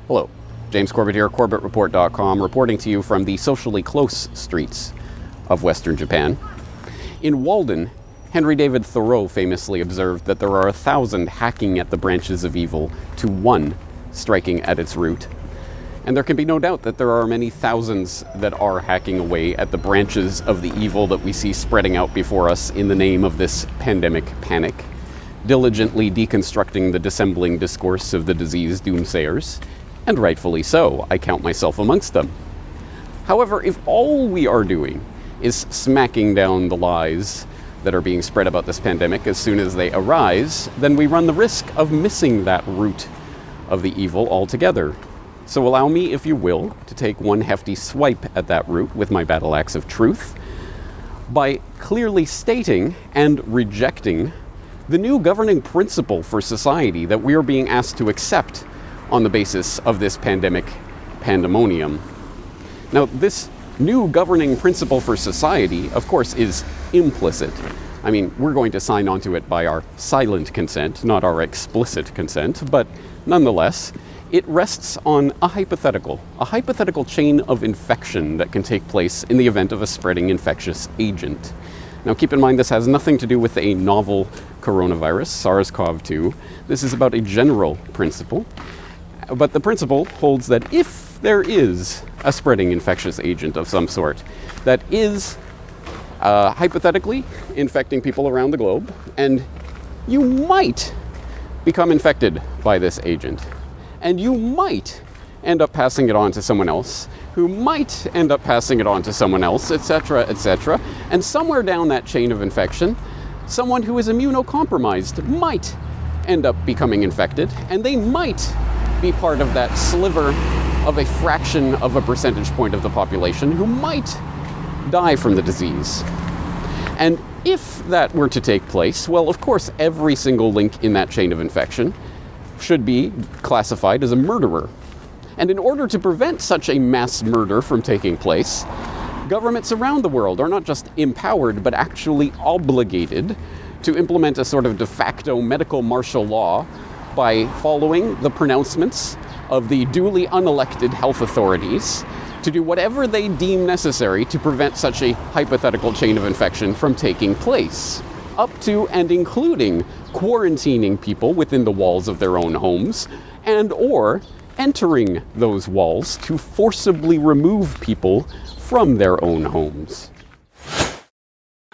Hello, James Corbett here, CorbettReport.com, reporting to you from the socially close streets of Western Japan. In Walden, Henry David Thoreau famously observed that there are 1,000 hacking at the branches of evil to one striking at its root. And there can be no doubt that there are many thousands that are hacking away at the branches of the evil that we see spreading out before us in the name of this pandemic panic, diligently deconstructing the dissembling discourse of the disease doomsayers. And rightfully so, I count myself amongst them. However, if all we are doing is smacking down the lies that are being spread about this pandemic as soon as they arise, then we run the risk of missing that root of the evil altogether. So allow me, if you will, to take one hefty swipe at that root with my battle axe of truth by clearly stating and rejecting the new governing principle for society that we are being asked to accept on the basis of this pandemic pandemonium. Now, this new governing principle for society, of course, is implicit. I mean, we're going to sign onto it by our silent consent, not our explicit consent, but nonetheless, it rests on a hypothetical chain of infection that can take place in the event of a spreading infectious agent. Now, keep in mind, this has nothing to do with a novel coronavirus, SARS-CoV-2. This is about a general principle. But the principle holds that if there is a spreading infectious agent of some sort that is hypothetically infecting people around the globe, and you might become infected by this agent, and you might end up passing it on to someone else, who might end up passing it on to someone else, etc., etc., and somewhere down that chain of infection, someone who is immunocompromised might end up becoming infected, and they might be part of that sliver of a fraction of a percentage point of the population who might die from the disease. And if that were to take place, well, of course, every single link in that chain of infection should be classified as a murderer. And in order to prevent such a mass murder from taking place, governments around the world are not just empowered, but actually obligated to implement a sort of de facto medical martial law by following the pronouncements of the duly unelected health authorities to do whatever they deem necessary to prevent such a hypothetical chain of infection from taking place, up to and including quarantining people within the walls of their own homes, and or entering those walls to forcibly remove people from their own homes.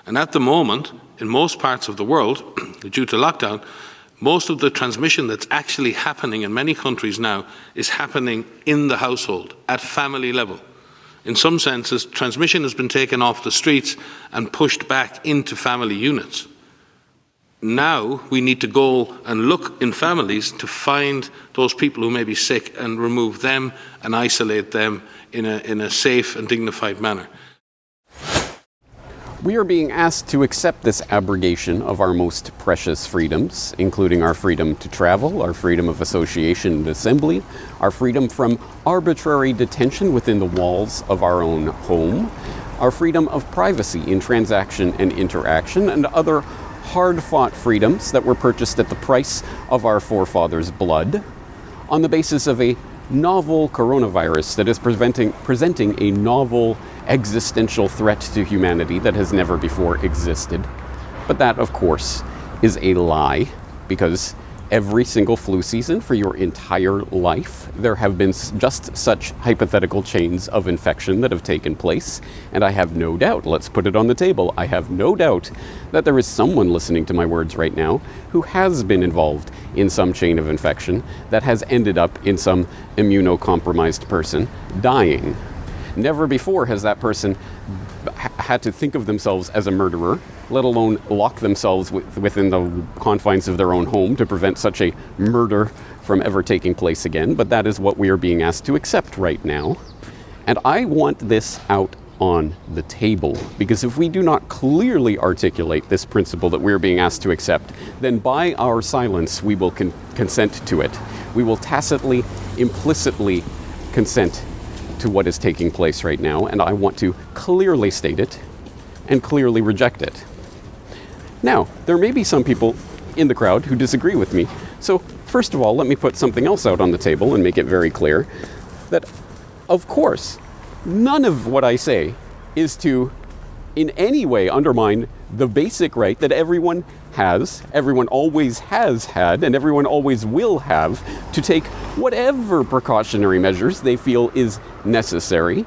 And at the moment, in most parts of the world, due to lockdown, most of the transmission that's actually happening in many countries now is happening in the household, at family level. In some senses, transmission has been taken off the streets and pushed back into family units. Now we need to go and look in families to find those people who may be sick and remove them and isolate them in a safe and dignified manner. We are being asked to accept this abrogation of our most precious freedoms, including our freedom to travel, our freedom of association and assembly, our freedom from arbitrary detention within the walls of our own home, our freedom of privacy in transaction and interaction, and other hard-fought freedoms that were purchased at the price of our forefathers' blood, on the basis of a novel coronavirus that is presenting a novel existential threat to humanity that has never before existed. But that, of course, is a lie, because every single flu season for your entire life, there have been just such hypothetical chains of infection that have taken place. And I have no doubt, let's put it on the table, I have no doubt that there is someone listening to my words right now who has been involved in some chain of infection that has ended up in some immunocompromised person dying. Never before has that person had to think of themselves as a murderer, let alone lock themselves within the confines of their own home to prevent such a murder from ever taking place again. But that is what we are being asked to accept right now. And I want this out on the table, because if we do not clearly articulate this principle that we are being asked to accept, then by our silence we will consent to it. We will tacitly, implicitly consent to what is taking place right now, and I want to clearly state it and clearly reject it. Now, there may be some people in the crowd who disagree with me, so First of all, let me put something else out on the table and make it very clear that, of course, none of what I say is to in any way undermine the basic right that everyone has, everyone always has had, and everyone always will have to take whatever precautionary measures they feel is necessary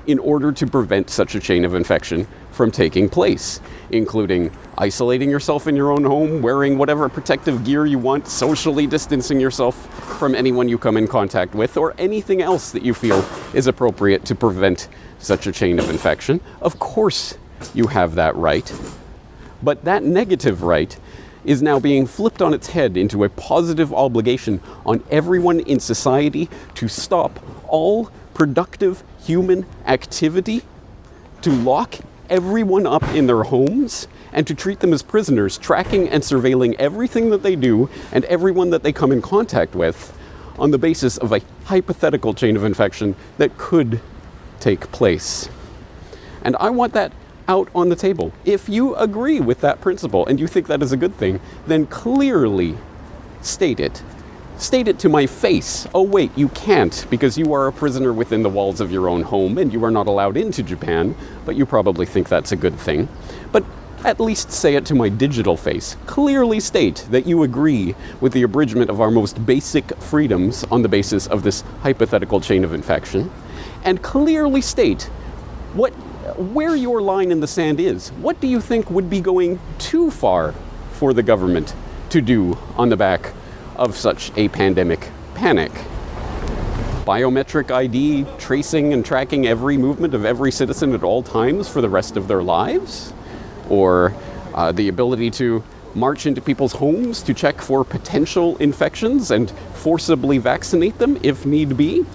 in order to prevent such a chain of infection from taking place, including isolating yourself in your own home, wearing whatever protective gear you want, socially distancing yourself from anyone you come in contact with, or anything else that you feel is appropriate to prevent such a chain of infection. Of course, you have that right. But that negative right is now being flipped on its head into a positive obligation on everyone in society to stop all productive human activity, to lock everyone up in their homes, and to treat them as prisoners, tracking and surveilling everything that they do and everyone that they come in contact with on the basis of a hypothetical chain of infection that could take place. And I want that out on the table. If you agree with that principle and you think that is a good thing, then clearly state it. State it to my face. Oh wait, you can't because you are a prisoner within the walls of your own home and you are not allowed into Japan, but you probably think that's a good thing. But at least say it to my digital face. Clearly state that you agree with the abridgment of our most basic freedoms on the basis of this hypothetical chain of infection. And clearly state where your line in the sand is. What do you think would be going too far for the government to do on the back of such a pandemic panic? Biometric ID, tracing and tracking every movement of every citizen at all times for the rest of their lives? Or the ability to march into people's homes to check for potential infections and forcibly vaccinate them if need be?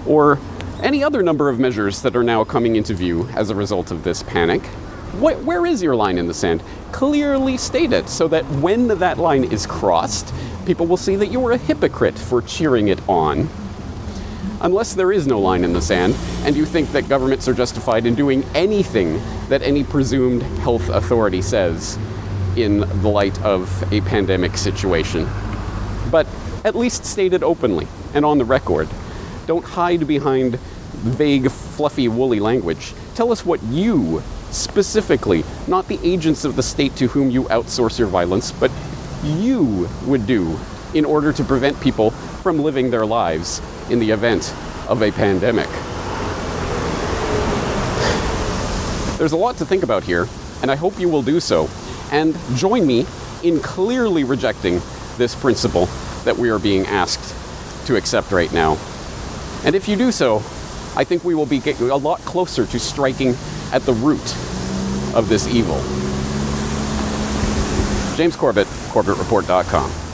Or any other number of measures that are now coming into view as a result of this panic. Where is your line in the sand? Clearly state it so that when that line is crossed, people will see that you are a hypocrite for cheering it on. Unless there is no line in the sand, and you think that governments are justified in doing anything that any presumed health authority says in the light of a pandemic situation. But at least state it openly and on the record. Don't hide behind vague, fluffy, woolly language. Tell us what you, specifically, not the agents of the state to whom you outsource your violence, but you would do in order to prevent people from living their lives in the event of a pandemic. There's a lot to think about here, and I hope you will do so, and join me in clearly rejecting this principle that we are being asked to accept right now. And if you do so, I think we will be getting a lot closer to striking at the root of this evil. James Corbett, CorbettReport.com.